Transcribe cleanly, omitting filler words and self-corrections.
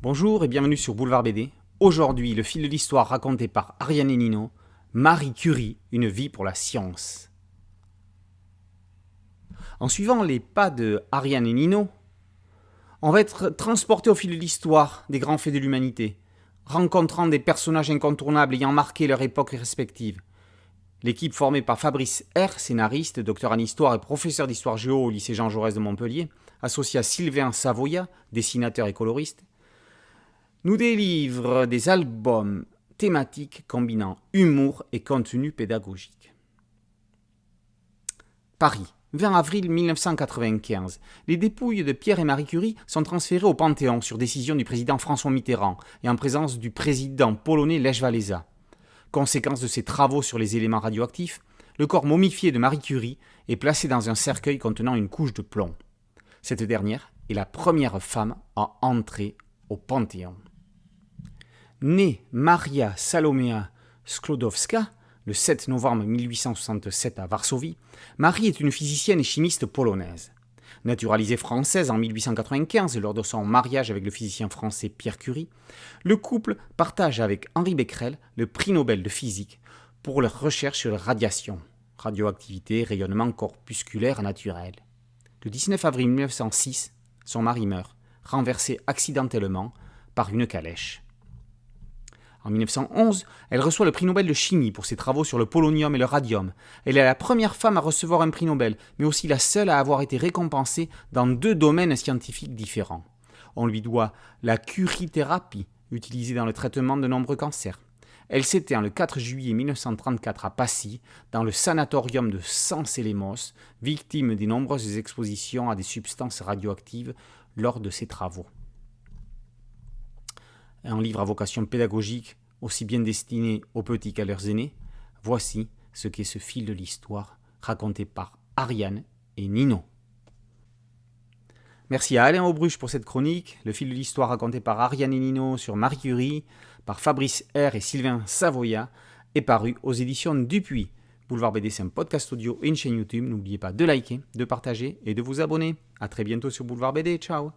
Bonjour et bienvenue sur Boulevard BD. Aujourd'hui, le fil de l'histoire raconté par Ariane et Nino, Marie Curie, une vie pour la science. En suivant les pas de Ariane et Nino, on va être transporté au fil de l'histoire des grands faits de l'humanité, rencontrant des personnages incontournables ayant marqué leur époque respective. L'équipe formée par Fabrice R, scénariste, docteur en histoire et professeur d'histoire géo au lycée Jean Jaurès de Montpellier, associé à Sylvain Savoya, dessinateur et coloriste, nous délivre des albums thématiques combinant humour et contenu pédagogique. Paris, 20 avril 1995. Les dépouilles de Pierre et Marie Curie sont transférées au Panthéon sur décision du président François Mitterrand et en présence du président polonais Lech Wałęsa. Conséquence de ses travaux sur les éléments radioactifs, le corps momifié de Marie Curie est placé dans un cercueil contenant une couche de plomb. Cette dernière est la première femme à entrer au Panthéon. Née Maria Salomea Sklodowska le 7 novembre 1867 à Varsovie, Marie est une physicienne et chimiste polonaise. Naturalisée française en 1895 lors de son mariage avec le physicien français Pierre Curie, le couple partage avec Henri Becquerel le prix Nobel de physique pour leurs recherches sur la radiation, radioactivité, rayonnement corpusculaire naturel. Le 19 avril 1906, son mari meurt, renversé accidentellement par une calèche. En 1911, elle reçoit le prix Nobel de chimie pour ses travaux sur le polonium et le radium. Elle est la première femme à recevoir un prix Nobel, mais aussi la seule à avoir été récompensée dans 2 domaines scientifiques différents. On lui doit la curithérapie, utilisée dans le traitement de nombreux cancers. Elle s'éteint le 4 juillet 1934 à Passy, dans le sanatorium de San Selemos, victime des nombreuses expositions à des substances radioactives lors de ses travaux. Un livre à vocation pédagogique, aussi bien destiné aux petits qu'à leurs aînés, voici ce qu'est ce fil de l'histoire raconté par Ariane et Nino. Merci à Alain Aubruche pour cette chronique, le fil de l'histoire raconté par Ariane et Nino sur Marie Curie, par Fabrice R et Sylvain Savoya, est paru aux éditions Dupuis. Boulevard BD, c'est un podcast audio et une chaîne YouTube. N'oubliez pas de liker, de partager et de vous abonner. A très bientôt sur Boulevard BD. Ciao.